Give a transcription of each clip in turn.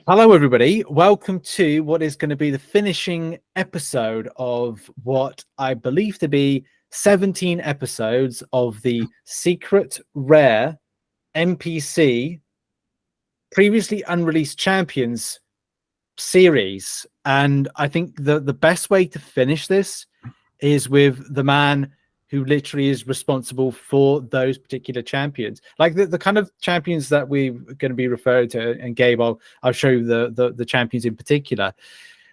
Hello, everybody. Welcome to what is going to be the finishing episode of what I believe to be 17 episodes of the Secret Rare NPC Previously Unreleased Champions series. And I think the best way to finish this is with the man who literally is responsible for those particular champions, like the kind of champions that we're going to be referring to. And Gabe, I'll show you the champions in particular.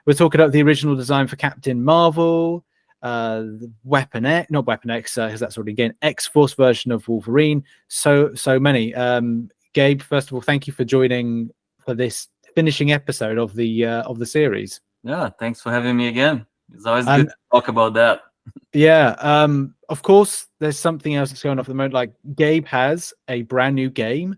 We're talking about the original design for Captain Marvel, Weapon X, not Weapon X, because that's already again X Force version of Wolverine. So many. Gabe, first of all, thank you for joining for this finishing episode of the series. Yeah, thanks for having me again. It's always good to talk about that. Yeah, of course, there's something else that's going on at the moment. Like Gabe has a brand new game,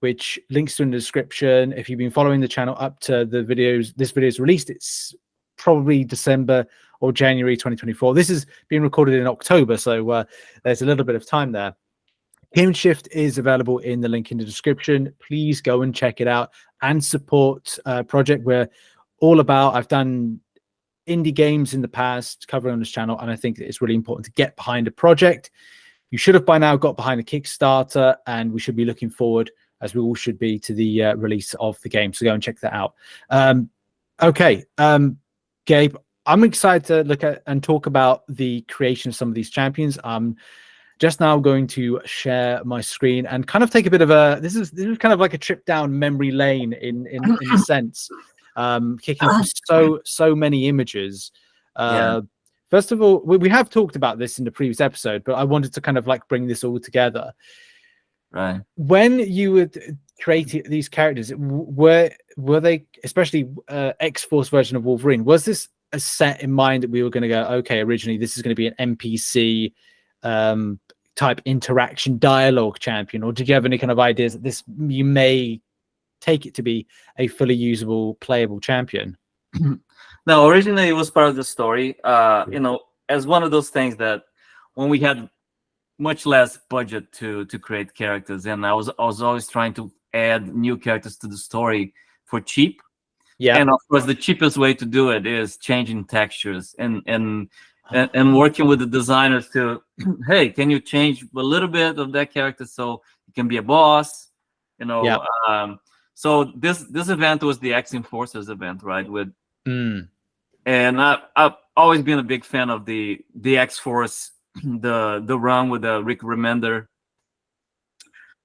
which links to in the description. If you've been following the channel up to the videos, this video is released. It's probably December or January 2024. This is being recorded in October, so there's a little bit of time there. Game Shift is available in the link in the description. Please go and check it out and support project. We're all about. I've done indie games in the past covering on this channel, and I think that it's really important to get behind a project. You should have by now got behind the Kickstarter, and we should be looking forward, as we all should be, to the release of the game. So go and check that out. Okay, Gabe, I'm excited to look at and talk about the creation of some of these champions. Just now going to share my screen and kind of take a bit of a this is kind of like a trip down memory lane in a sense. Kicking off so many images. First of all, we have talked about this in the previous episode, but I wanted to kind of like bring this all together. Right. When you would create these characters, were they, especially X Force version of Wolverine, was this a set in mind that we were going to go, okay, originally this is going to be an NPC type interaction dialogue champion, or did you have any kind of ideas that this you may take it to be a fully usable, playable champion? No, originally it was part of the story. You know, as one of those things that when we had much less budget to create characters, and I was always trying to add new characters to the story for cheap. Yeah, and of course the cheapest way to do it is changing textures and working with the designers to, hey, can you change a little bit of that character so it can be a boss? You know. Yeah. So this event was the X Enforcers event, right? And I've always been a big fan of the X Force, the run with the Rick Remender,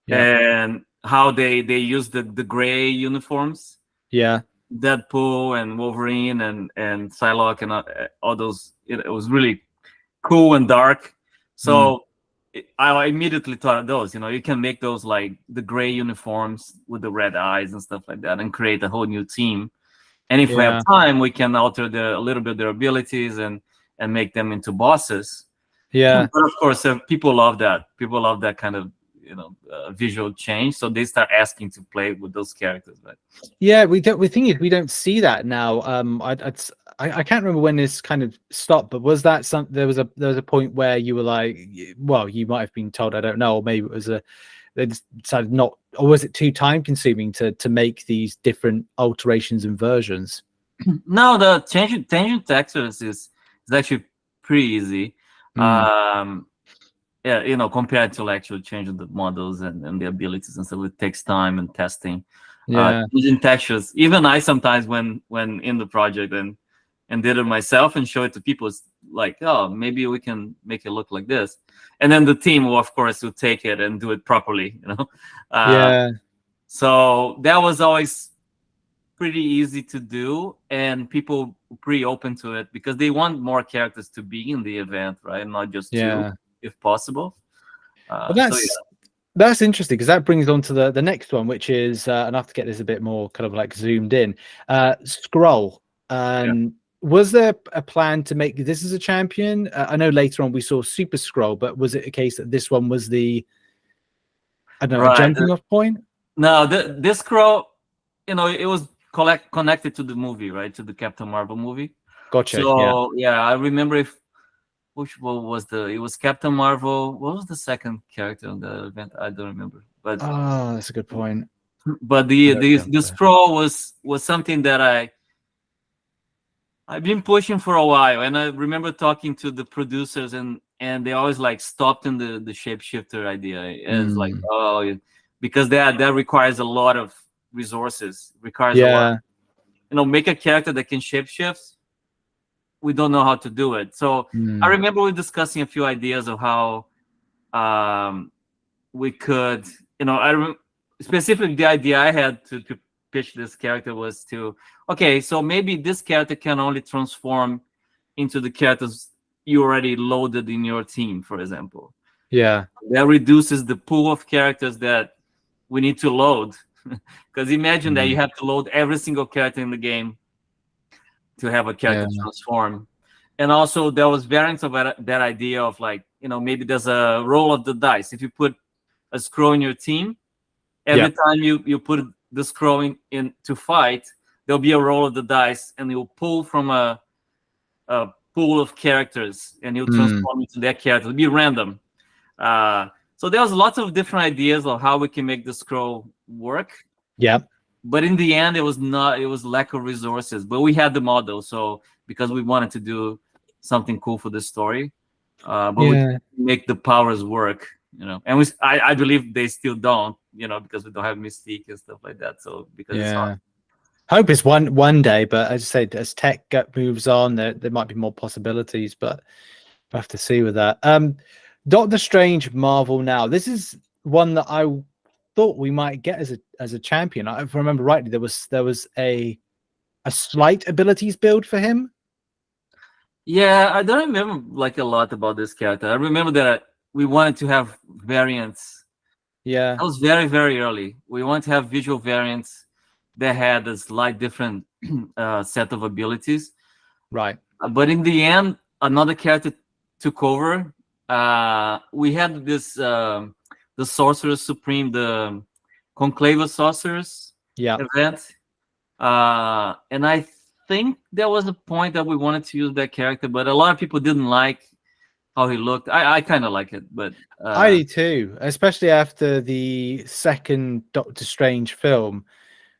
and how they use the gray uniforms. Yeah, Deadpool and Wolverine and Psylocke and all those. It was really cool and dark. So. I immediately thought of those. You know, you can make those like the gray uniforms with the red eyes and stuff like that, and create a whole new team. And if we have time, we can alter a little bit their abilities and make them into bosses. Yeah. But of course, people love that. People love that kind of visual change. So they start asking to play with those characters. Right? Yeah, we don't. The thing is, we don't see that now. I can't remember when this kind of stopped, but was that there was a point where you were like, well, you might have been told, I don't know, or maybe it was they decided not, or was it too time consuming to make these different alterations and versions? No, the changing textures is actually pretty easy. Yeah, you know, compared to actually changing the models and the abilities and stuff, it takes time and testing. Changing textures, even I sometimes when in the project and did it myself and show it to people, it's like, oh, maybe we can make it look like this, and then the team will, of course, will take it and do it properly, you know. So that was always pretty easy to do, and people were pretty open to it because they want more characters to be in the event, right? Not just two, if possible. That's interesting, because that brings on to the next one, which is and I have to get this a bit more kind of like zoomed in. Skrull. Was there a plan to make this as a champion? I know later on we saw Super Skrull, but was it a case that this one was the, I don't know, jumping off point? No, this Skrull, you know, it was connected to the movie, right? To the Captain Marvel movie. Gotcha. So yeah, I remember which one was it was Captain Marvel. What was the second character on the event? I don't remember. But that's a good point. But the Skrull was something that I've been pushing for a while, and I remember talking to the producers, and they always like stopped in the shapeshifter idea. It's like, oh, because that requires a lot of resources, requires a lot. Make a character that can shapeshift. We don't know how to do it. So I remember we discussing a few ideas of how we could, specifically the idea I had to pitch this character was so maybe this character can only transform into the characters you already loaded in your team, for example. Yeah. That reduces the pool of characters that we need to load. Because imagine that you have to load every single character in the game to have a character transform. And also there was variants of that idea of like, maybe there's a roll of the dice. If you put a Skrull in your team, every time you put the Skrull in to fight, there'll be a roll of the dice, and you'll pull from a pool of characters, and you'll transform into that character. It'll be random. So there was lots of different ideas of how we can make the Skrull work. Yeah. But in the end, it was lack of resources. But we had the model, so because we wanted to do something cool for the story, but we make the powers work, And I believe they still don't, because we don't have Mystique and stuff like that. So because it's hard. Hope it's one day, but as I said, as tech moves on, there might be more possibilities, but we'll have to see with that. Doctor Strange Marvel now. This is one that I thought we might get as a champion. If I remember rightly, there was a slight abilities build for him. Yeah, I don't remember like a lot about this character. I remember that we wanted to have variants. Yeah, that was very, very early. We wanted to have visual variants that had a slight different set of abilities. Right. But in the end, another character took over. We had this the Sorcerer Supreme, the Conclave of Sorcerers event. And I think there was a point that we wanted to use that character, but a lot of people didn't like how he looked. I kind of like it, but I do too, especially after the second Doctor Strange film,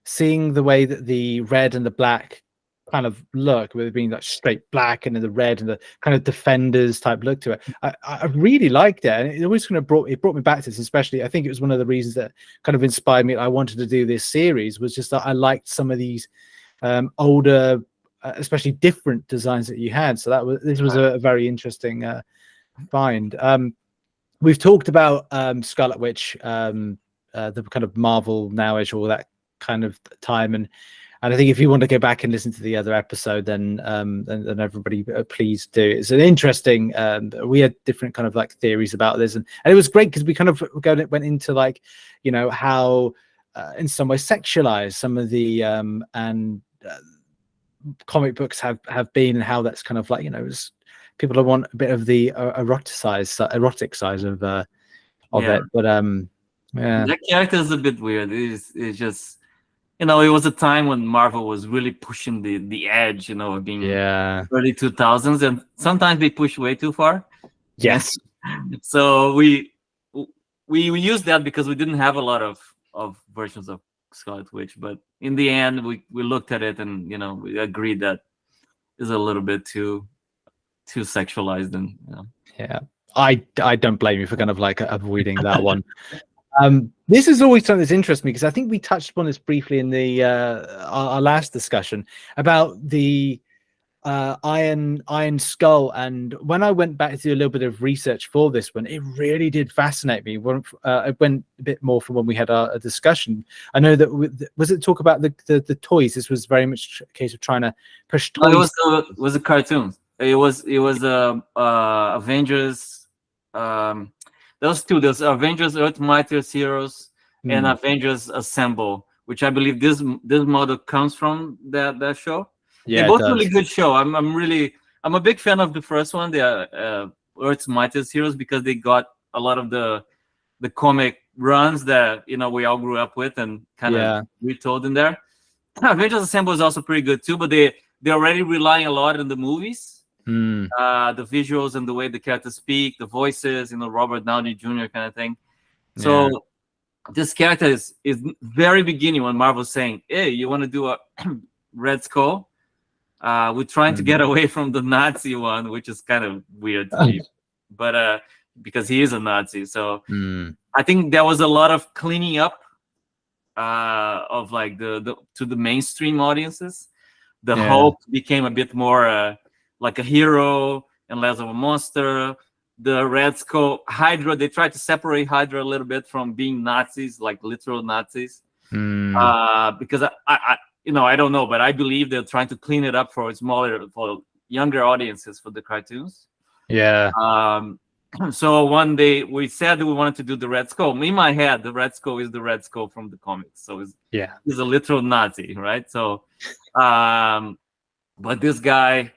seeing the way that the red and the black kind of look, with it being like straight black and then the red and the kind of Defenders type look to it. I really liked it, and it always kind of brought me back to this. Especially, I think it was one of the reasons that kind of inspired me. I wanted to do this series was just that I liked some of these older, especially different designs that you had. So this was a very interesting find. We've talked about Scarlet Witch, the kind of Marvel Now-ish, all that kind of time, and I think if you want to go back and listen to the other episode, then everybody please do. It's an interesting. We had different kind of like theories about this, and it was great because we kind of went into like, how in some way sexualized some of the comic books have been, and how that's kind of like, people don't want a bit of the erotic side of it, but that character is a bit weird. It's just, it was a time when Marvel was really pushing the edge, of being early 2000s, and sometimes they push way too far. Yes. So we used that because we didn't have a lot of versions of Scarlet Witch, but in the end we looked at it and we agreed that is a little bit too sexualized, and I don't blame you for kind of like avoiding that one. This is always something that's interesting me, because I think we touched upon this briefly in the our last discussion about the Iron Skull, and when I went back to do a little bit of research for this one, it really did fascinate me. I went a bit more from when we had a discussion. I know that was it talk about the toys. This was very much a case of trying to push toys. It was a cartoon. It was Avengers. Those two. There's Avengers Earth Mightiest Heroes and Avengers Assemble, which I believe this model comes from that show. Yeah, they're both really good show. I'm a big fan of the first one, the Earth's Mightiest Heroes, because they got a lot of the comic runs that we all grew up with and kind of retold in there. Avengers Assemble is also pretty good too, but they're already relying a lot on the movies. The visuals and the way the characters speak, the voices, Robert Downey Jr. kind of thing. So this character is very beginning when Marvel's saying, "Hey, you want to do a Red Skull? We're trying to get away from the Nazi one," which is kind of weird to me, but because he is a Nazi. So I think there was a lot of cleaning up of like the to the mainstream audiences. The Hulk became a bit more like a hero and less of a monster. The Red Skull, Hydra, they tried to separate Hydra a little bit from being Nazis, like literal Nazis. Because I I don't know, but I believe they're trying to clean it up for younger audiences for the cartoons. Yeah. So one day we said that we wanted to do the Red Skull. In my head, the Red Skull is the Red Skull from the comics. So he's a literal Nazi, right? So, but this guy,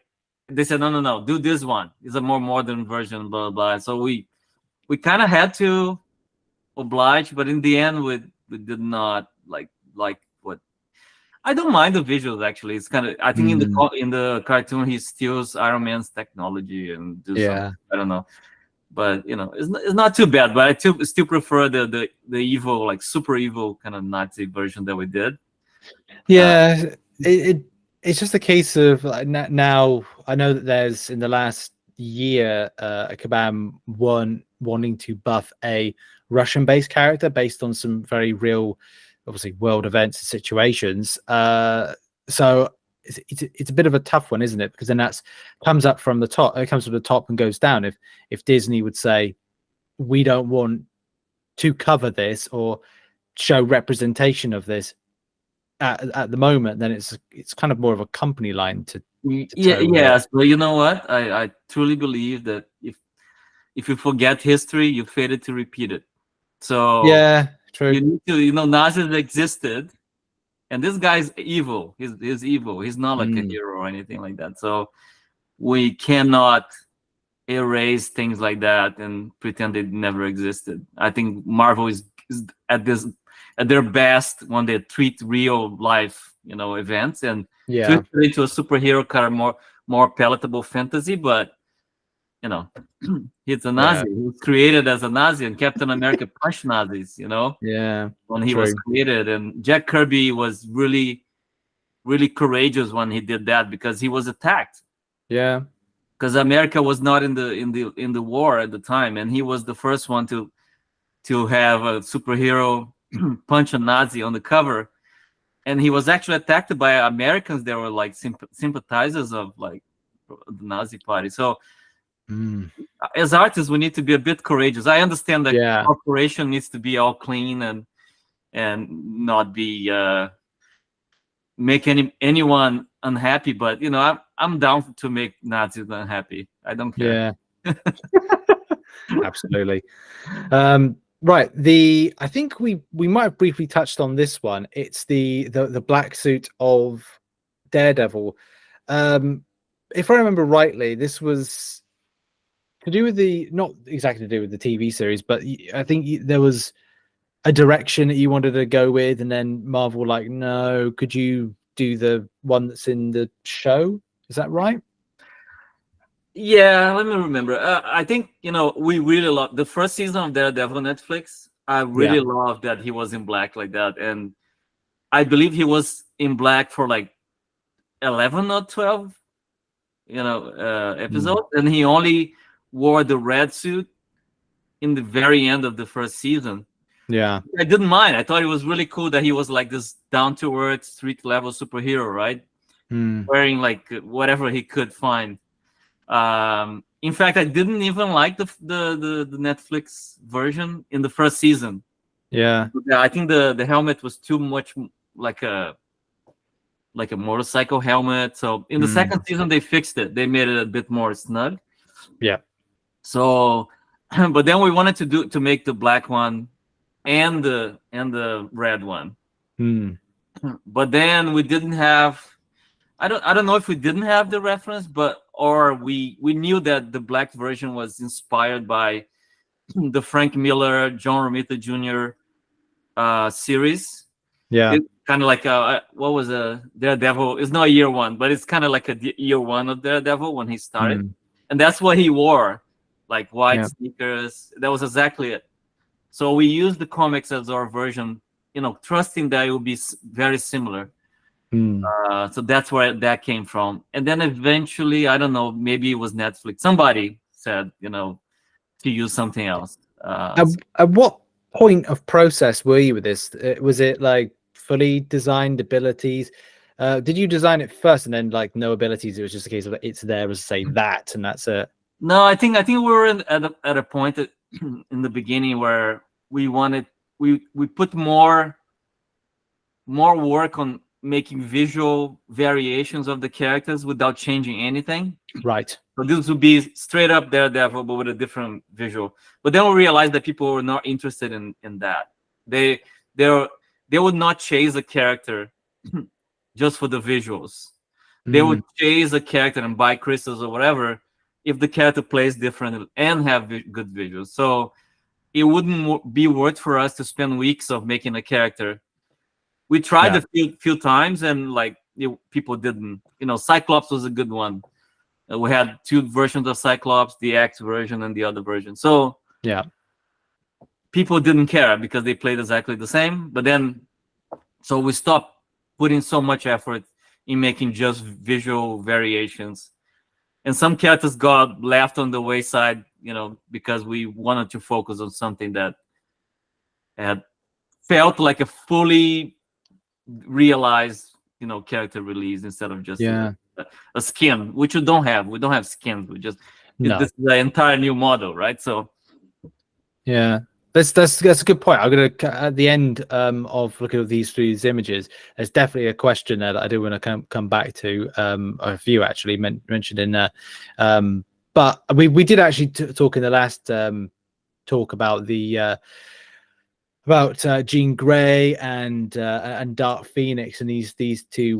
they said, no, do this one. It's a more modern version, blah, blah, blah. So we kind of had to oblige, but in the end, we did not like what. I don't mind the visuals, actually. It's kind of, I think in the cartoon, he steals Iron Man's technology and do something. I don't know. But it's not too bad. But I still prefer the evil, like super evil kind of Nazi version that we did. Yeah, it's just a case of like, now I know that there's in the last year a Kabam wanting to buff a Russian-based character based on some very real, obviously, world events and situations. So it's a bit of a tough one, isn't it? Because then comes up from the top. It comes from the top and goes down. If Disney would say, we don't want to cover this or show representation of this at the moment, then it's kind of more of a company line to yes. But you know what? I truly believe that if you forget history, you fated to repeat it. So yeah, true. You need to Nazis existed. And this guy's evil. He's evil. He's not like a hero or anything like that. So we cannot erase things like that and pretend they never existed. I think Marvel is at their best when they treat real life, events and treat it into a superhero kind of more palatable fantasy. But he's a Nazi. He was created as a Nazi, and Captain America punched Nazis, when he was created. And Jack Kirby was really, really courageous when he did that because he was attacked. Yeah. Because America was not in the war at the time, and he was the first one to have a superhero punch a Nazi on the cover. And he was actually attacked by Americans that were like sympathizers of like the Nazi party. So as artists, we need to be a bit courageous. I understand that corporation needs to be all clean and not be make anyone unhappy. But I'm down to make Nazis unhappy. I don't care. Yeah, absolutely. Right. I think we might have briefly touched on this one. It's the black suit of Daredevil. If I remember rightly, this was to do with not exactly to do with the TV series, but I think there was a direction that you wanted to go with, and then Marvel like, no, could you do the one that's in the show? Is that right? Yeah, let me remember. I think we really love the first season of Daredevil on Netflix. I really loved that he was in black like that, and I believe he was in black for like 11 or 12, episodes, and he only wore the red suit in the very end of the first season. Yeah, I didn't mind. I thought it was really cool that he was like this down-to-earth, street-level superhero, right? Wearing like whatever he could find. In fact, I didn't even like the Netflix version in the first season. Yeah, I think the helmet was too much like a motorcycle helmet. So in the second season, they fixed it. They made it a bit more snug. Yeah. So, but then we wanted to make the black one and the red one. But then we didn't have. I don't know if we didn't have the reference, or we knew that the black version was inspired by the Frank Miller, John Romita Jr. Series. Yeah, it's kind of like what was a Daredevil? It's not year one, but it's kind of like a year one of Daredevil when he started, and that's what he wore, like white sneakers. That was exactly it. So we used the comics as our version, trusting that it will be very similar. So that's where that came from. And then eventually, I don't know, maybe it was Netflix. Somebody said, to use something else. At what point of process were you with this? Was it like fully designed abilities? Did you design it first and then like no abilities? It was just a case of it's there as say that and that's it. No, I think we were at a point in the beginning where we put more work on making visual variations of the characters without changing anything. Right. So this would be straight up Daredevil, but with a different visual. But then we realized that people were not interested in that. They would not chase a character just for the visuals. They would chase a character and buy crystals or whatever if the character plays different and have good visuals. So it wouldn't be worth for us to spend weeks of making a character. We tried a few times and people didn't. Cyclops was a good one. We had 2 versions of Cyclops, the X version and the other version. So people didn't care because they played exactly the same. But then, so we stopped putting so much effort in making just visual variations. And some characters got left on the wayside, because we wanted to focus on something that had felt like a fully realized character release instead of just a skin, which we don't have. We don't have skins. We just this is the entire new model, right? So that's a good point. I'm gonna at the end of looking at these images, there's definitely a question there that I do want to come back to. A few actually mentioned in there, but we did actually talk in the last talk about the Jean Grey and Dark Phoenix and these 2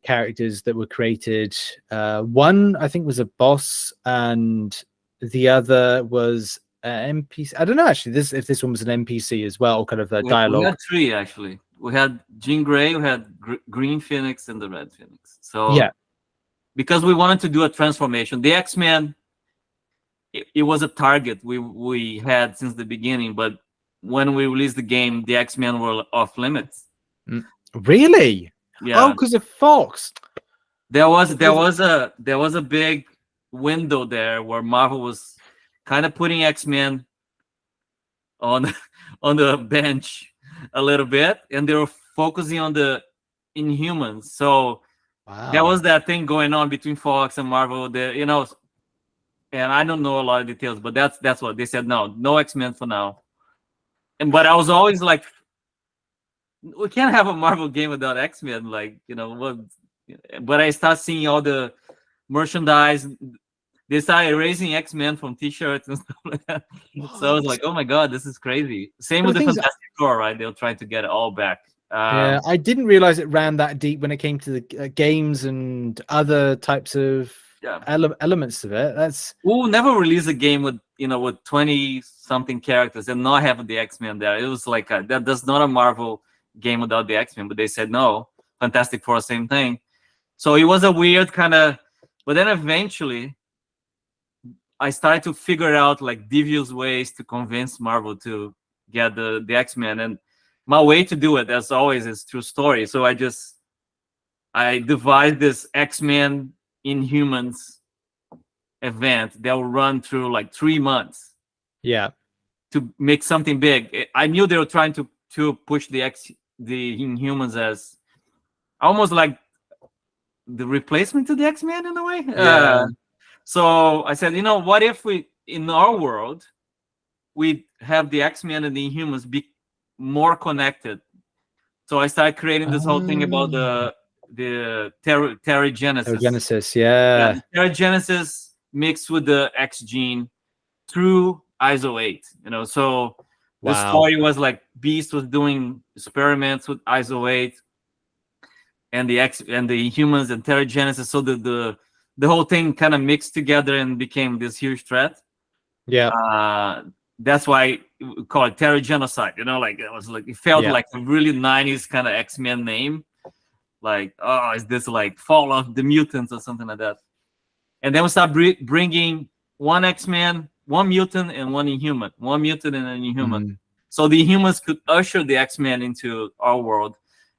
characters that were created. One I think was a boss and the other was NPC. I don't know actually if this one was an NPC as well, kind of a dialogue. We had 3 actually. We had Jean Grey, we had Green Phoenix, and the Red Phoenix. So because we wanted to do a transformation, the X-Men, it was a target we had since the beginning, but when we released the game, the X-Men were off limits. Really? Yeah. Oh, because of Fox. There was a big window there where Marvel was kind of putting X-Men on the bench a little bit, and they were focusing on the Inhumans. So there was that thing going on between Fox and Marvel. And I don't know a lot of details, but that's what they said. No X-Men for now. But I was always like, we can't have a Marvel game without X-Men. But I start seeing all the merchandise. They started erasing X-Men from T-shirts and stuff like that. So I was like, oh my God, this is crazy. Same with the Fantastic Four, right? They'll try to get it all back. I didn't realize it ran that deep when it came to the games and other types of elements of it. We'll never release a game with 20 something characters and not have the X-Men there. It was like that's not a Marvel game without the X-Men, but they said no. Fantastic Four, same thing. So it was a weird kind of, but then eventually I started to figure out devious ways to convince Marvel to get the X-Men, and my way to do it, as always, is through story. So I devised this X-Men Inhumans event that will run through 3 months. To make something big. I knew they were trying to push the Inhumans as almost like the replacement to the X-Men in a way. So I said, what if we in our world we have the X-Men and the Inhumans be more connected? So I started creating this whole thing about the Terrigenesis. Terrigenesis, Terrigenesis mixed with the X gene through ISO 8. So the story was Beast was doing experiments with ISO 8 and the humans and Terrigenesis. So the whole thing kind of mixed together and became this huge threat. That's why we call it Terrigenocide. It was it felt like a really 90s kind of X-Men name. Is this Fall of the Mutants or something like that? And then we start bringing one X-Men, one mutant, and one Inhuman. One mutant and an Inhuman. so the humans could usher the X-Men into our world.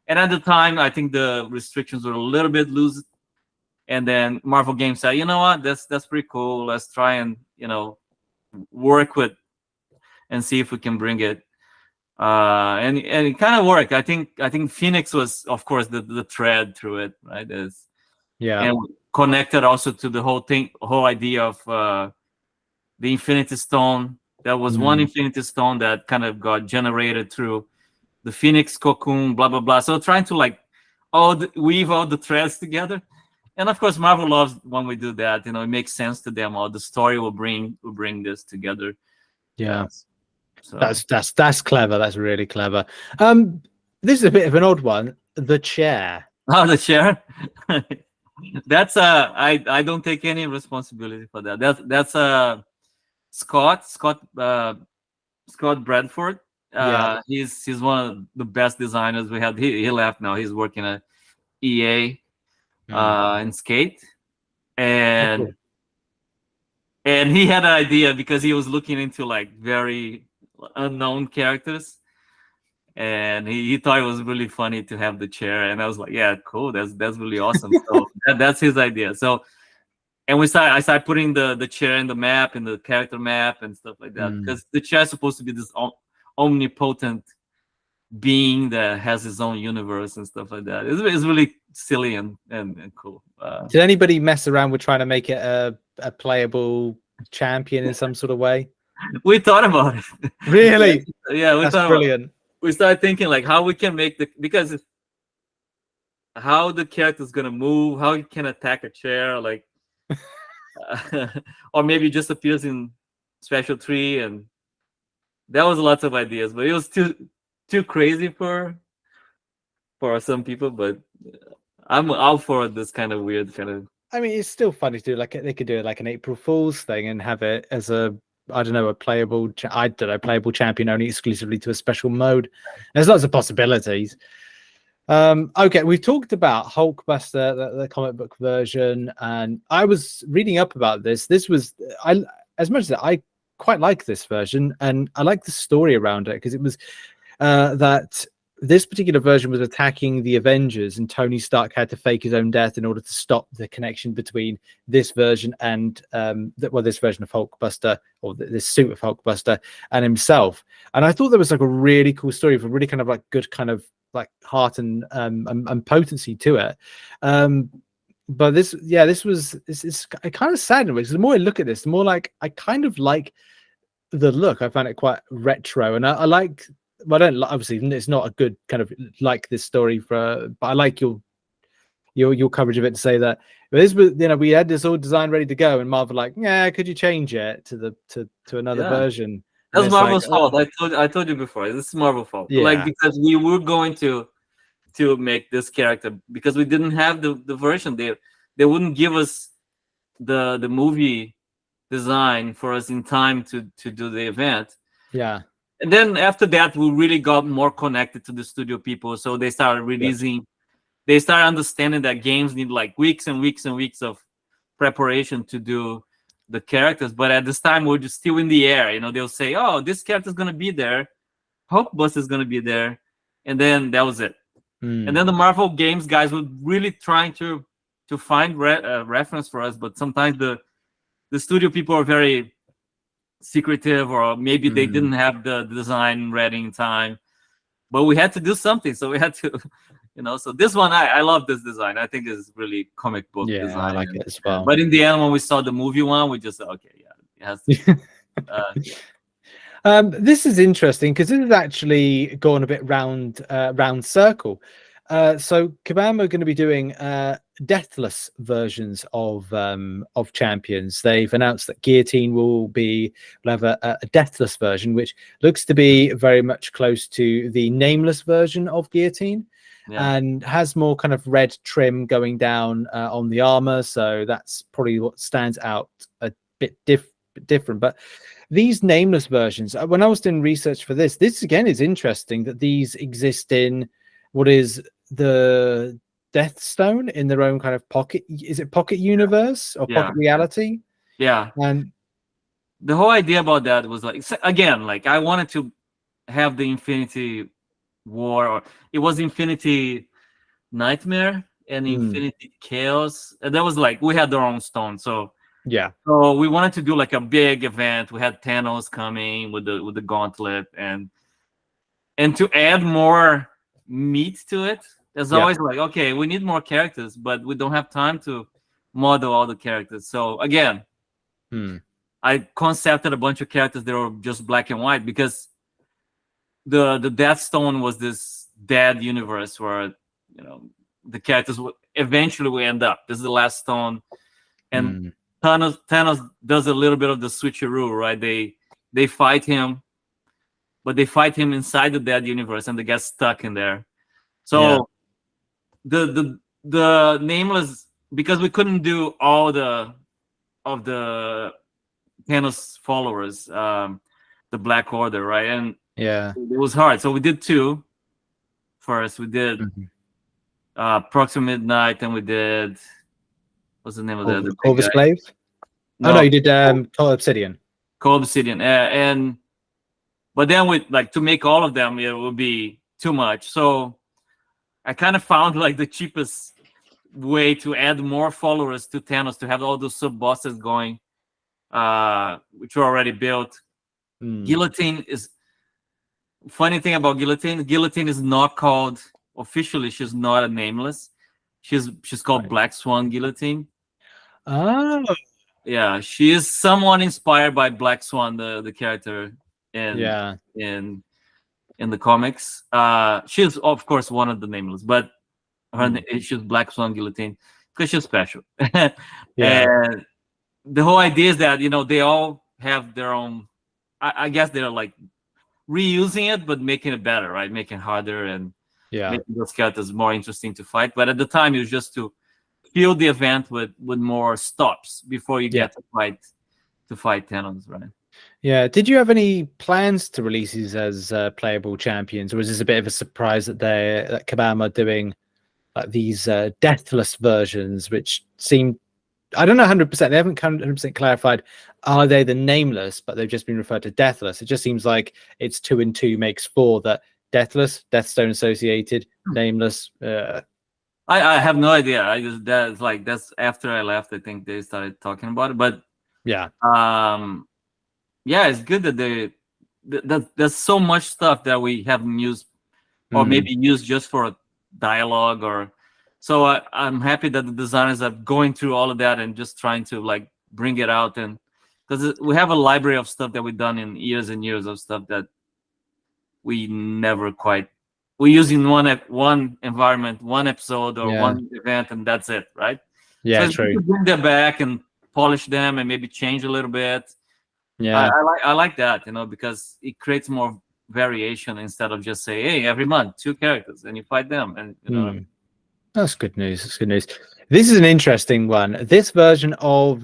And at the time, I think the restrictions were a little bit loose. And then Marvel Games said, you know what, that's pretty cool. Let's try and work with and see if we can bring it. And it kind of worked. I think Phoenix was, of course, the thread through it, right? And connected also to the whole idea of the Infinity Stone. There was one Infinity Stone that kind of got generated through the Phoenix cocoon, blah blah blah. So trying to weave all the threads together. And of course, Marvel loves when we do that. It makes sense to them. Or the story will bring this together. Yeah. So That's clever. That's really clever. This is a bit of an odd one. The chair. Oh, the chair. That's I don't take any responsibility for that. That's Scott Bradford. He's one of the best designers we had. He left now. He's working at EA in Skate, and he had an idea because he was looking into very unknown characters, and he thought it was really funny to have the chair. And I was like, yeah, cool, that's really awesome. So that's his idea. So, and I started putting the chair in the map, in the character map and stuff like that, because the chair is supposed to be this omnipotent being that has his own universe and stuff like that. It's really silly and cool. Did anybody mess around with trying to make it a playable champion in some sort of way? We thought about it. Really? Yeah, that's brilliant. We started thinking how we can make because how the character is gonna move, how he can attack a chair, or maybe just appears in Special 3, and there was lots of ideas, but it was too crazy for some people. But I'm out for this kind of weird kind of. I mean, it's still funny to do they could do it like an April Fool's thing and have it as a playable champion only exclusively to a special mode. There's lots of possibilities. Okay, we've talked about Hulkbuster, the comic book version, and I was reading up about this. This was as much as I quite like this version, and I like the story around it, because it was that this particular version was attacking the Avengers, and Tony Stark had to fake his own death in order to stop the connection between this version and this version of Hulkbuster, or this suit of Hulkbuster, and himself. And I thought there was a really cool story with a really kind of good kind of heart and potency to it. But it's kind of sad in a way, because the more I look at this, the more I kind of like the look. I found it quite retro, and I like. Well, I don't obviously. It's not a good kind of like this story but I like your coverage of it to say that this was, we had this all design ready to go, and Marvel could you change it to another version? That's Marvel's fault. I told you before. This is Marvel's fault. Yeah. Because we were going to make this character, because we didn't have the version. They wouldn't give us the movie design for us in time to do the event. Yeah. And then after that, we really got more connected to the studio people. So they started releasing, they started understanding that games need weeks and weeks and weeks of preparation to do the characters. But at this time, we're just still in the air. They'll say, oh, this character's going to be there. Hulkbuster's going to be there. And then that was it. And then the Marvel Games guys were really trying to find reference for us. But sometimes the studio people are very secretive, or maybe they didn't have the design ready in time, but we had to do something, so we had to so this one, I love this design. I think it's really comic book design. I like it as well. But in the end, when we saw the movie one, we just it has to this is interesting, because this is actually going a bit round circle. So Kabam are going to be doing deathless versions of champions. They've announced that Guillotine will have a deathless version, which looks to be very much close to the nameless version of Guillotine, and has more kind of red trim going down on the armor. So that's probably what stands out a bit different. But these nameless versions, when I was doing research for this again is interesting, that these exist in what is the Death Stone in their own kind of pocket. Is it pocket universe or pocket reality? Yeah. And the whole idea about that was again, I wanted to have the Infinity War, or it was Infinity Nightmare and Infinity Chaos, and that was like we had our own stone. So we wanted to do like a big event. We had Thanos coming with the gauntlet, and to add more meat to it. There's always like, okay, we need more characters, but we don't have time to model all the characters. So again, I concepted a bunch of characters that were just black and white, because the Death Stone was this dead universe where, you know, the characters eventually will end up. This is the last stone, and Thanos does a little bit of the switcheroo, right? They fight him, but they fight him inside the dead universe, and they get stuck in there. So the Nameless, because we couldn't do all of the Thanos followers, the Black Order, right? And it was hard. So we did 2 first. We did Proxima Midnight, and we did, what's the name of the Corvus Glaive? No. Oh no, you did Cold Obsidian. Cold Obsidian, but then with like to make all of them, it would be too much. So I kind of found like the cheapest way to add more followers to Thanos, to have all those sub bosses going, which were already built. Guillotine is funny thing about Guillotine. Guillotine is not called officially. She's not a Nameless. She's called Black Swan Guillotine. Oh, yeah, she is someone inspired by Black Swan, the character in the comics. She's of course one of the Nameless, but she's Black Swan Guillotine because she's special. And the whole idea is that, you know, they all have their own. I guess they're like reusing it, but making it better, right? Making it harder and making those characters more interesting to fight. But at the time, it was just to fill the event with more stops before you get to fight Thanos, right? Yeah. Did you have any plans to release these as playable champions, or was this a bit of a surprise that Kabam are doing like these deathless versions, which seem, I don't know 100%. They haven't 100% clarified. Are they the Nameless? But they've just been referred to Deathless. It just seems like it's 2 and 2 makes 4. That Deathless, Deathstone associated, Nameless. I have no idea. That's after I left. I think they started talking about it. But it's good that there's so much stuff that we haven't used, or maybe used just for a dialogue or. So I'm happy that the designers are going through all of that and just trying to like bring it out, and because we have a library of stuff that we've done in years and years of stuff that we never quite we use in one environment, one episode, or one event, and that's it, right? Yeah, so true. Bring them back and polish them and maybe change a little bit. Yeah, I like that, you know, because it creates more variation instead of just say, hey, every month 2 characters and you fight them, and you know. That's good news. That's good news. This is an interesting one. This version of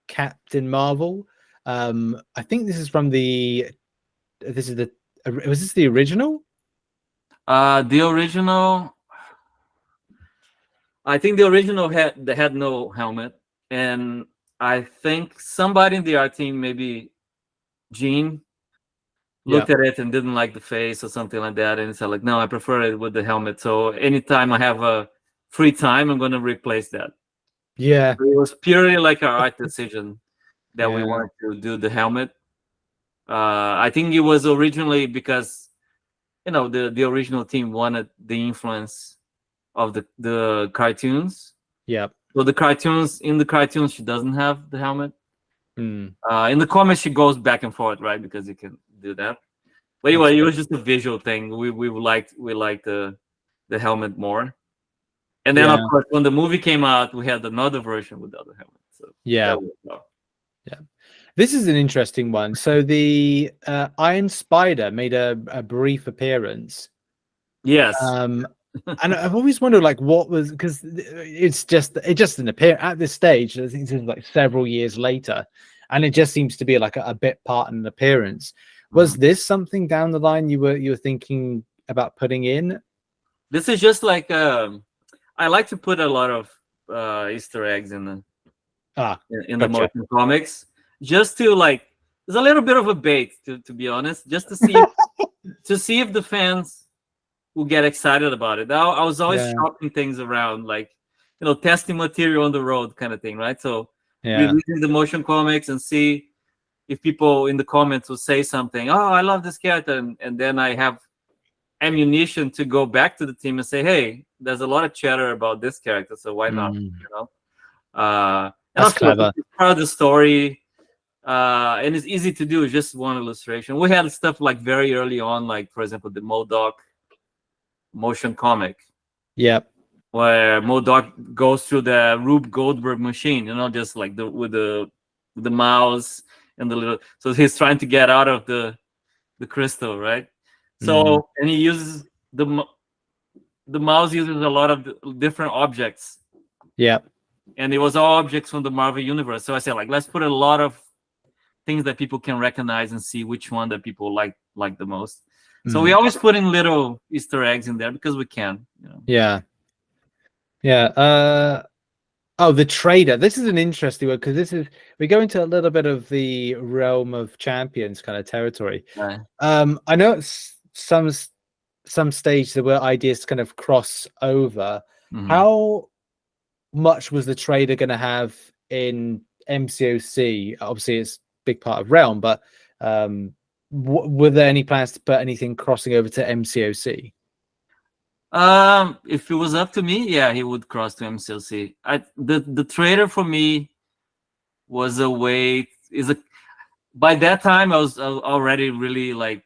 Captain Marvel, I think this is from the. Was this the original? The original. I think the original had no helmet, and I think somebody in the art team, maybe Gene, looked at it and didn't like the face or something like that, and said like, no, I prefer it with the helmet. So anytime I have a free time, I'm going to replace that. Yeah, so it was purely like an art decision that we wanted to do the helmet. I think it was originally because, you know, the original team wanted the influence of the cartoons. Yeah. So in the cartoons, she doesn't have the helmet. In the comics, she goes back and forth, right? Because you can do that. But anyway, it was just a visual thing. We liked the helmet more. And then of course, when the movie came out, we had another version with the other helmet. So This is an interesting one. So the Iron Spider made a brief appearance. Yes. And I've always wondered, like, what was, because it's just an appearance at this stage. I think it's like several years later, and it just seems to be like a bit part in an appearance. Was this something down the line you were thinking about putting in? This is just like I like to put a lot of Easter eggs in the motion comics, just to like, there's a little bit of a bait, to be honest, just to see to see if the fans will get excited about it. I was always Yeah. shopping things around, like, you know, testing material on the road kind of thing, right? So Yeah. releasing the motion comics and see if people in the comments will say something. Oh, I love this character, and then I have ammunition to go back to the team and say, hey, there's a lot of chatter about this character, so why not? You know, and That's of course, clever. it's part of the story, and it's easy to do. Just one illustration. We had stuff like very early on, like for example, the MODOK motion comic. Yep. Where MODOK goes through the Rube Goldberg machine, you know, just like with the mouse and the little. So he's trying to get out of the crystal, right? So and he uses the mouse uses a lot of different objects. Yeah. And it was all objects from the Marvel universe. So I said, like, let's put a lot of things that people can recognize and see which one that people like the most. So we always put in little Easter eggs in there because we can. You know? Yeah. Yeah. Oh, the trader. This is an interesting one because we go into a little bit of the realm of champions kind of territory. Right. I know it's some stage there were ideas to kind of cross over. How much was the trader going to have in MCOC? Obviously, it's a big part of Realm, but were there any plans to put anything crossing over to MCOC? If it was up to me, yeah, he would cross to MCOC. The trader for me was a way. By that time I was already really like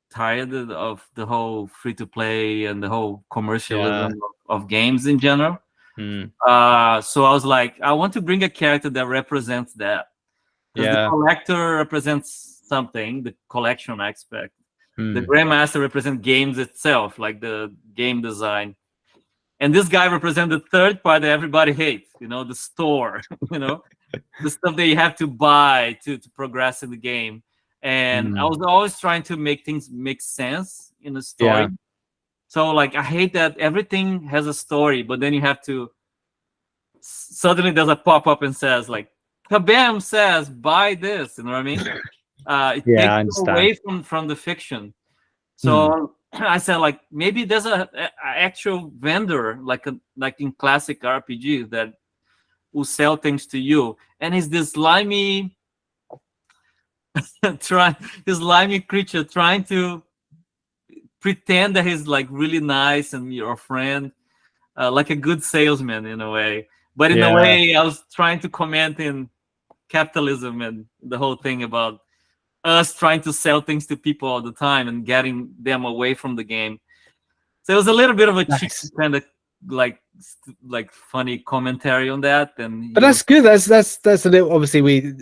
tired of the whole free to play and the whole commercialism of games in general. So I was like, I want to bring a character that represents that, because the collector represents something, the collection aspect. The Grandmaster represents games itself, like the game design. And this guy represents the third part that everybody hates, you know, the store, you know, the stuff that you have to buy to progress in the game. And I was always trying to make things make sense in the story. So, like, I hate that everything has a story, but then you have to suddenly there's a pop-up and says, like, Kabam says, buy this, you know what I mean? It takes you away from the fiction. So I said, like, maybe there's a actual vendor, like in classic RPGs, that will sell things to you, and it's this slimy creature trying to pretend that he's like really nice and your friend, like a good salesman in a way. But in a way, I was trying to comment in capitalism and the whole thing about us trying to sell things to people all the time and getting them away from the game. So it was a little bit of a cheeky kind of like funny commentary on that. And but that's good. That's a little. Obviously, we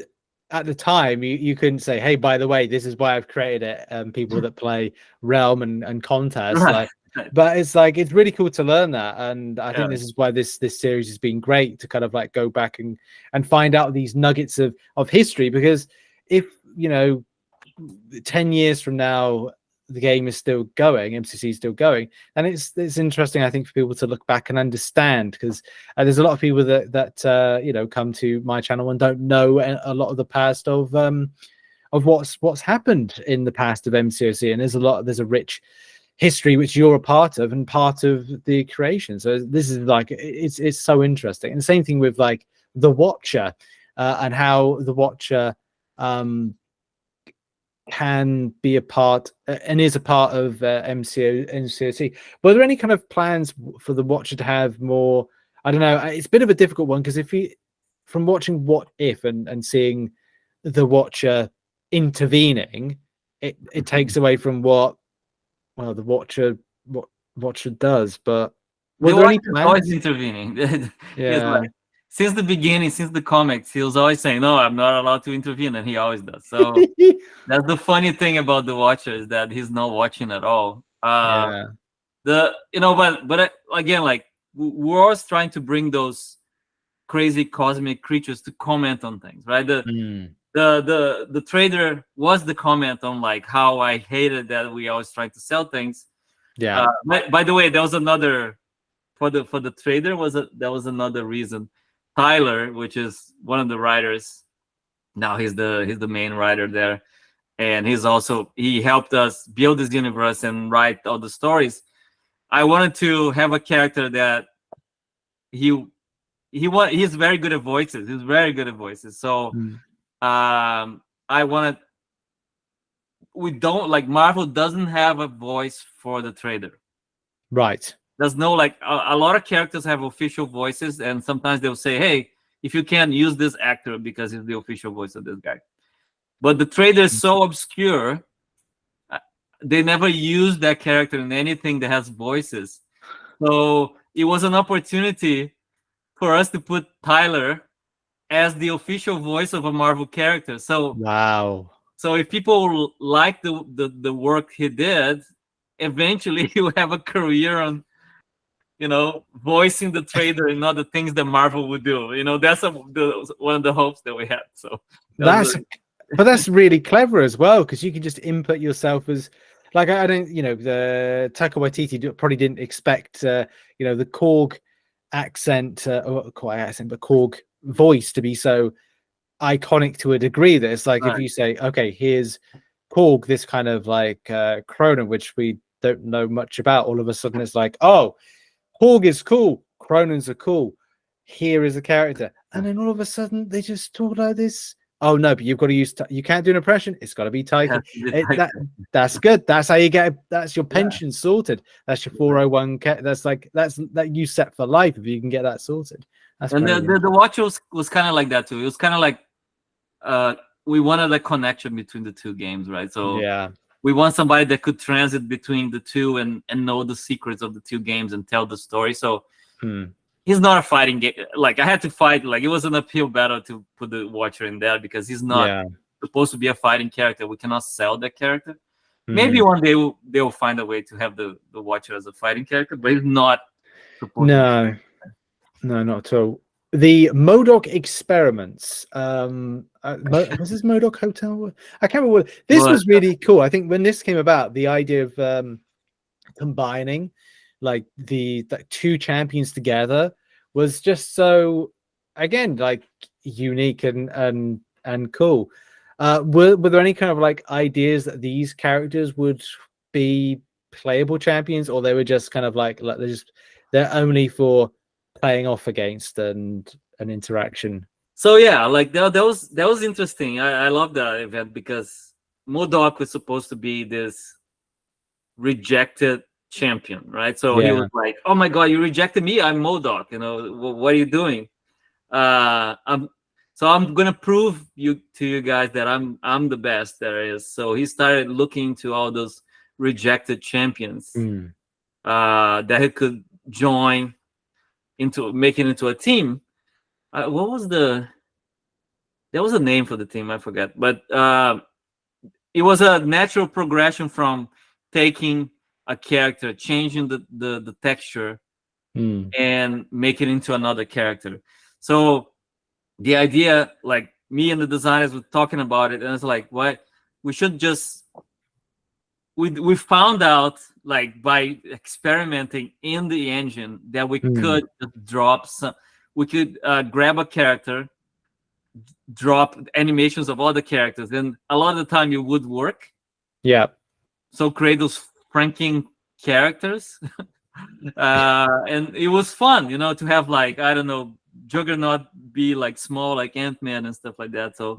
at the time you couldn't say, hey, by the way, this is why I've created it. People that play Realm and Contest, like. But it's like, it's really cool to learn that, and I think this is why this series has been great, to kind of like go back and find out these nuggets of history, because if 10 years from now the game is still going, MCC is still going, and it's interesting, I think, for people to look back and understand, because there's a lot of people that come to my channel and don't know a lot of the past of what's happened in the past of MCOC, and there's a rich history which you're a part of and part of the creation. So this is like, it's so interesting. And the same thing with like the Watcher, and how the Watcher can be a part and is a part of MCOC. Were there any kind of plans for the Watcher to have more? I don't know, it's a bit of a difficult one, because from watching What If and seeing the Watcher intervening, it takes away from what the Watcher does. But were there any plans? Always intervening. Like, since the beginning, since the comics, he was always saying, "No, I'm not allowed to intervene," and he always does. So that's the funny thing about the Watcher, is that he's not watching at all. But again, like, we're always trying to bring those crazy cosmic creatures to comment on things, right? The trader was the comment on like how I hated that we always try to sell things. By the way, there was another for the trader there was another reason. Tyler, which is one of the writers, now he's the main writer there, and he helped us build this universe and write all the stories. I wanted to have a character that he's very good at voices. He's very good at voices. So Marvel doesn't have a voice for the trader. Right. There's no a lot of characters have official voices, and sometimes they'll say, hey, if you can't use this actor because he's the official voice of this guy. But the trader is so obscure, they never use that character in anything that has voices. So it was an opportunity for us to put Tyler as the official voice of a Marvel character. So wow. So if people like the work he did, eventually he will have a career on, voicing the trader and other things that Marvel would do. That's one of the hopes that we had. So but that's really clever as well, because you can just input yourself as, like, I don't, the Taika Waititi probably didn't expect, the Korg accent, or quite accent, but Korg voice to be so iconic to a degree that it's like, if you say, okay, here's Korg, this kind of like Cronin, which we don't know much about, all of a sudden it's like, oh, Korg is cool, Cronins are cool, here is a character, and then all of a sudden they just talk like this. Oh no, but you've got to use, you can't do an impression, it's got to be Taika. That's good. That's how you get, that's your pension sorted. That's your 401k. That you set for life if you can get that sorted. That's and the watch was kind of like that too. It was kind of like we wanted a connection between the two games, right? So yeah, we want somebody that could transit between the two and know the secrets of the two games and tell the story. So he's not a fighting game. Like, I had to fight. Like, it was an uphill battle to put the Watcher in there because he's not supposed to be a fighting character. We cannot sell that character. Maybe one day they'll find a way to have the Watcher as a fighting character, but he's not supposed to. No, not at all. The MODOK Experiments. Was this MODOK Hotel? I can't remember. This was really cool. I think when this came about, the idea of combining like the two champions together was just so, again, like unique and cool. Were there any kind of like ideas that these characters would be playable champions, or they were just kind of like they're only for playing off against and an interaction? So yeah, like that was interesting. I love that event because MODOK was supposed to be this rejected champion, right? So he was like, "Oh my god, you rejected me! I'm MODOK. What are you doing? I'm gonna prove to you guys that I'm the best there is." So he started looking into all those rejected champions that he could join into making into a team. There was a name for the team, I forget, but it was a natural progression from taking a character, changing the texture and make it into another character. So the idea, like, me and the designers were talking about it, and it's like, what we should just we found out, like, by experimenting in the engine, that we could drop some. We could grab a character, drop animations of other characters, and a lot of the time it would work. Yeah. So create those franking characters, and it was fun, to have, like, I don't know, Juggernaut be like small, like Ant-Man and stuff like that. So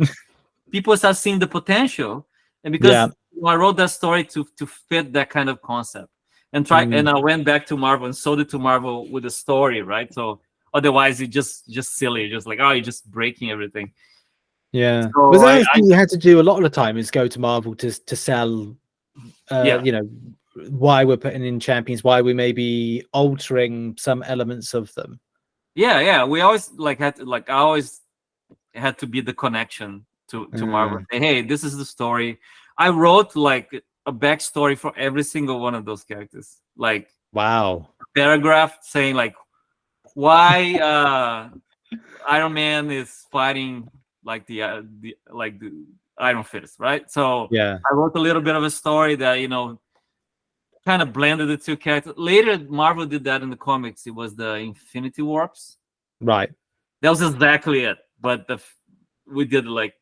people start seeing the potential, and because I wrote that story to fit that kind of concept, and I went back to Marvel and sold it to Marvel with a story, right? So otherwise it's just silly, just like, oh, you're just breaking everything. Yeah. So was that thing you had to do a lot of the time, is go to Marvel to sell why we're putting in champions, why we may be altering some elements of them? Yeah, we always I always had to be the connection to Marvel. Say, hey, this is the story. I wrote like a backstory for every single one of those characters. Like, wow, a paragraph saying like why Iron Man is fighting like the Iron Fist, right? So yeah, I wrote a little bit of a story that kind of blended the two characters. Later, Marvel did that in the comics. It was the Infinity Warps. Right. That was exactly it. But we did like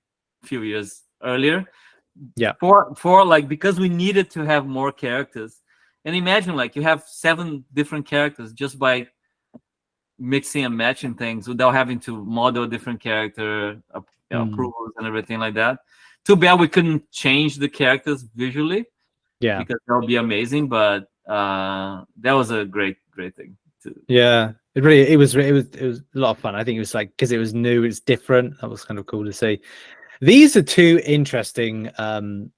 a few years earlier. Yeah. For like, because we needed to have more characters. And imagine like you have 7 different characters just by mixing and matching things without having to model a different character, approvals and everything like that. Too bad we couldn't change the characters visually. Yeah. Because that would be amazing, but that was a great thing. Yeah, it was a lot of fun. I think it was like, because it was new, it's different. That was kind of cool to see. These are 2 interesting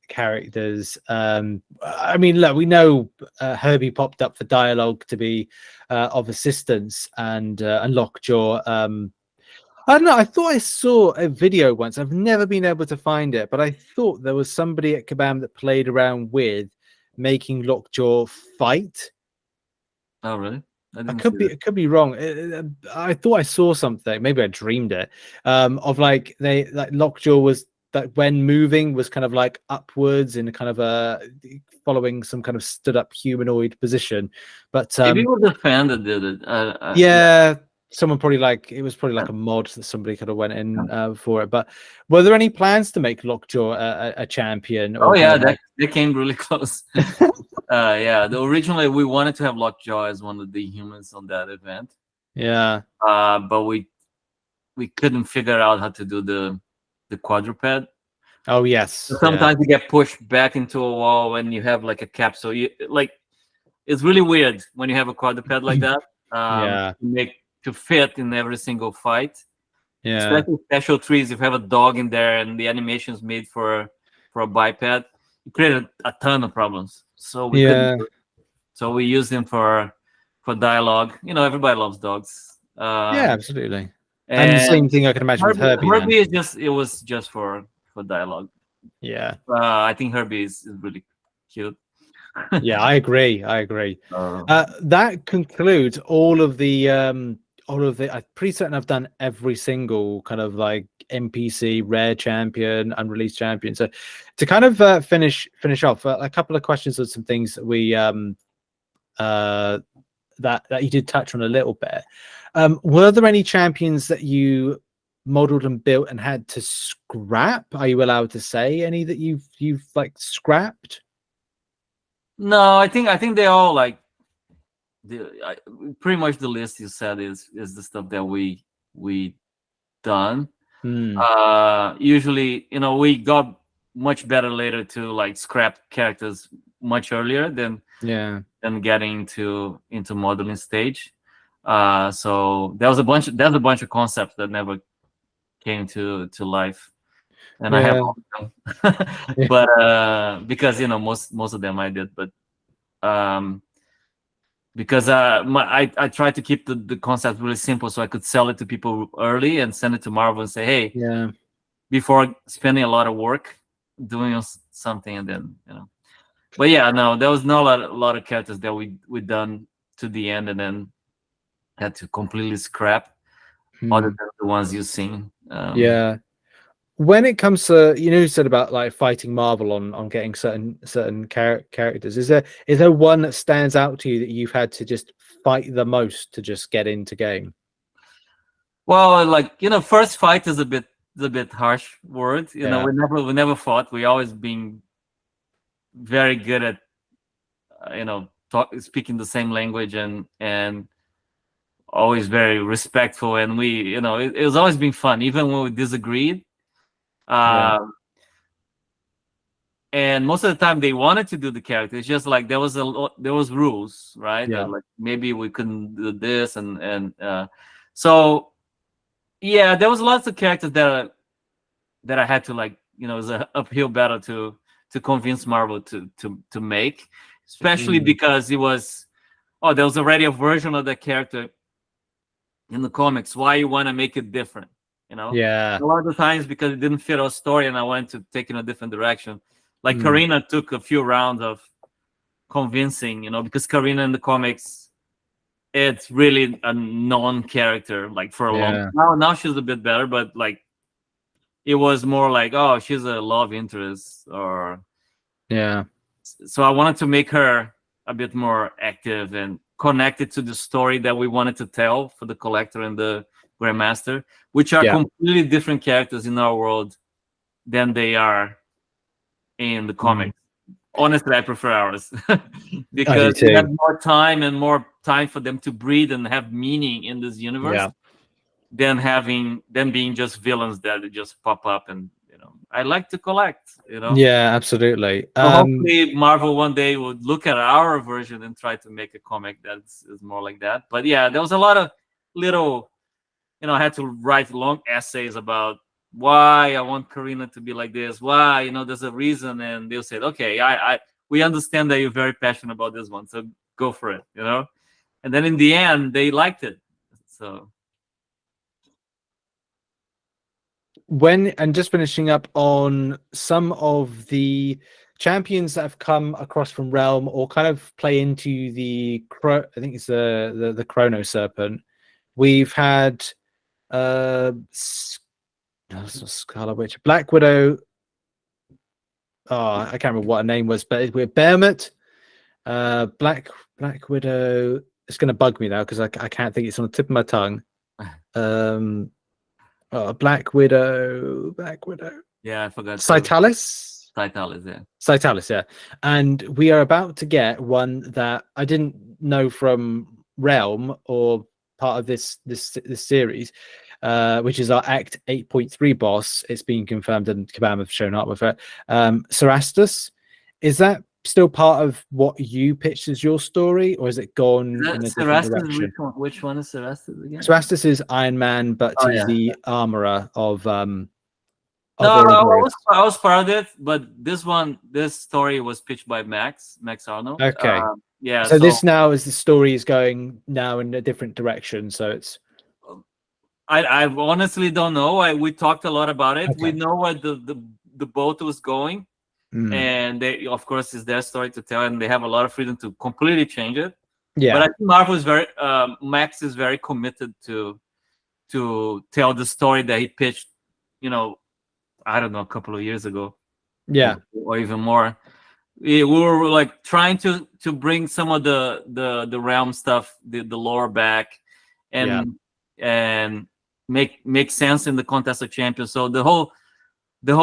characters. I mean, look, we know Herbie popped up for dialogue to be of assistance, and Lockjaw. I don't know. I thought I saw a video once. I've never been able to find it, but I thought there was somebody at Kabam that played around with making Lockjaw fight. Oh, really? I could be wrong. I thought I saw something. Maybe I dreamed it. Of like Lockjaw was that when moving was kind of like upwards in kind of a following some kind of stood up humanoid position. But maybe it was a fan that did it. Yeah. Someone probably like, it was probably like a mod that somebody could have went in for it. But were there any plans to make Lockjaw a champion? Oh yeah, they came really close. Yeah, originally we wanted to have Lockjaw as one of the humans on that event. Yeah. But we couldn't figure out how to do the quadruped. Oh yes. So sometimes you get pushed back into a wall when you have like a capsule. It's really weird when you have a quadruped like that. Yeah. To fit in every single fight. Yeah. Especially special trees. If you have a dog in there and the animation is made for a biped, it created a ton of problems. So we couldn't. So we used them for dialogue. You know, everybody loves dogs. Yeah, absolutely. And the same thing I can imagine with Herbie. Herbie was just for dialogue. Yeah. I think Herbie is really cute. Yeah, I agree. That concludes all of the I'm pretty certain I've done every single kind of like NPC, rare champion, unreleased champion. So to kind of finish off, a couple of questions on some things that we that you did touch on a little bit. Were there any champions that you modeled and built and had to scrap? Are you allowed to say any that you've like scrapped? No, I think they all like pretty much the list you said is the stuff that we done. Usually, you know, we got much better later to like scrap characters much earlier than getting into modeling stage. So there was a bunch of concepts that never came to life, and I have all of them. But because you know most of them I did, but because I tried to keep the concept really simple so I could sell it to people early and send it to Marvel and say, hey, before spending a lot of work doing something, and then you know. But yeah, no, there was not a lot of characters that we done to the end and then had to completely scrap, other than the ones you've seen. When it comes to, you said about like fighting Marvel on getting certain characters, is there one that stands out to you that you've had to just fight the most to just get into game? Well, like, you know, first fight is a bit harsh word. You know, we never fought. We always been very good at speaking the same language and always very respectful, and we, you know, it was always been fun even when we disagreed. And most of the time they wanted to do the character. It's just like there was rules, right? Like maybe we couldn't do this, and so yeah, there was lots of characters that I had to, like, you know, it was an uphill battle to convince Marvel to make, especially because it was, there was already a version of the character in the comics. Why you want to make it different? You know, a lot of the times because it didn't fit our story, and I wanted to take in a different direction. Like Karina took a few rounds of convincing, you know, because Karina in the comics, it's really a non-character, like for a long. Now she's a bit better, but like it was more like, oh, she's a love interest, or So I wanted to make her a bit more active and connected to the story that we wanted to tell for the Collector and the Grandmaster, which are completely different characters in our world than they are in the comics. Honestly, I prefer ours because you have more time and more time for them to breathe and have meaning in this universe than being just villains that just pop up. And I like to collect. Yeah, absolutely. So hopefully, Marvel one day would look at our version and try to make a comic that is more like that. But yeah, there was a lot of little, I had to write long essays about why I want Karina to be like this, why, there's a reason. And they'll say, okay, we understand that you're very passionate about this one, so go for it, And then in the end, they liked it. So and just finishing up on some of the champions that have come across from Realm or kind of play into I think it's the Chrono Serpent. We've had Scarlet Witch, Black Widow. Oh, I can't remember what her name was, but we're Behemoth, Black Widow. It's going to bug me now because I can't think. It's on the tip of my tongue. Black Widow. Yeah, I forgot. Citalis, yeah. And we are about to get one that I didn't know from Realm or part of this series, which is our Act 8.3 boss. It's been confirmed, and Kabam have shown up with it. Cerastus, is that still part of what you pitched as your story, or is it gone in a different direction? Which one is Cerastus again? Cerastus is Iron Man, but he's the armorer of no, I was part of it, but this story was pitched by Max Arnold. Okay. Yeah. So this now is the story is going now in a different direction. So it's. I honestly don't know. We talked a lot about it. Okay. We know where the boat was going, and they, of course, it's their story to tell, and they have a lot of freedom to completely change it. Yeah. But I think Marvel is Max is very committed to tell the story that he pitched. I don't know, a couple of years ago. Yeah. Or even more. We were like trying to bring some of the Realm stuff, the lore back, and make sense in the Contest of Champions. So the whole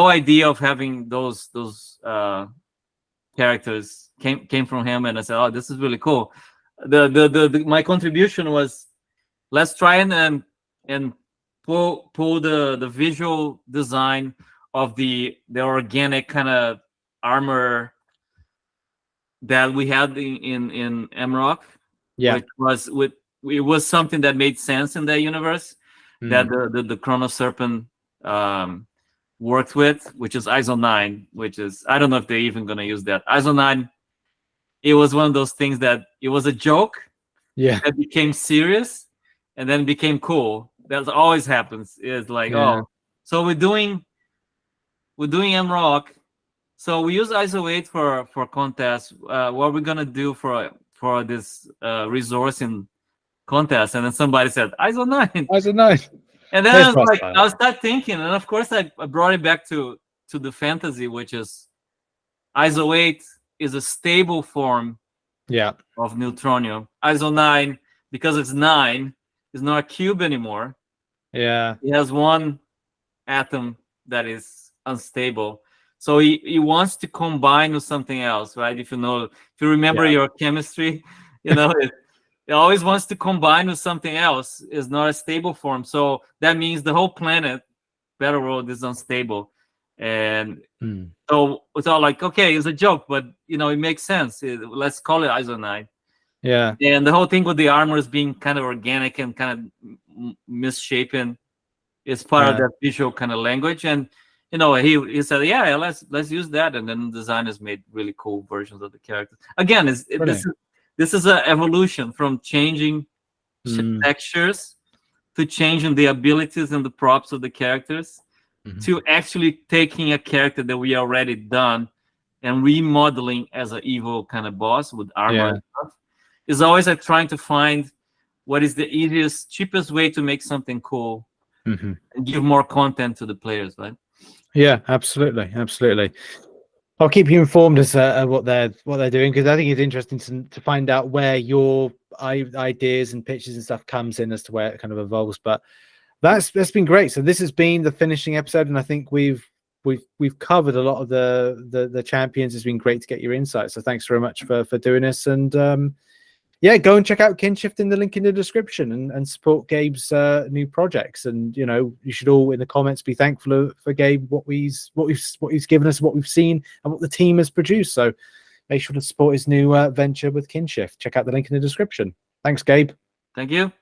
idea of having those characters came from him, and I said, oh, this is really cool. My contribution was, let's try and pull the visual design of the organic kind of armor that we had in MROC, which was something that made sense in that universe, that the Chrono Serpent worked with, which is ISO 9, which is, I don't know if they're even going to use that. ISO 9, it was one of those things that it was a joke that became serious and then became cool. That always happens. It's like, so we're doing MROC. So we use ISO 8 for contests. What we're gonna do for this resource in contest? And then somebody said ISO 9. ISO 9. And then I was like, I started thinking, and of course I brought it back to the fantasy, which is ISO 8 is a stable form of neutronium. ISO 9, because it's 9, is not a cube anymore. Yeah. It has one atom that is unstable. So he wants to combine with something else, right? If you remember your chemistry, it always wants to combine with something else. It's not a stable form. So that means the whole planet, Battle World, is unstable. And so it's all like, okay, it's a joke, but it makes sense. Let's call it ISO 9. Yeah. And the whole thing with the armors being kind of organic and kind of misshapen is part of that visual kind of language. And he said, yeah, let's use that. And then designers made really cool versions of the characters. Again, this is an evolution from changing textures to changing the abilities and the props of the characters to actually taking a character that we already done and remodeling as an evil kind of boss with armor and stuff. It's always like trying to find what is the easiest, cheapest way to make something cool and give more content to the players, right? Yeah, absolutely. I'll keep you informed as what they're doing, because I think it's interesting to find out where your ideas and pitches and stuff comes in as to where it kind of evolves. But that's been great. So this has been the finishing episode, and I think we've we've covered a lot of the champions. It's been great to get your insights. So thanks very much for doing this. And yeah, go and check out Kinshift in the link in the description and support Gabe's new projects. And you should all in the comments be thankful for Gabe, what he's given us, what we've seen, and what the team has produced. So make sure to support his new venture with Kinshift. Check out the link in the description. Thanks, Gabe. Thank you.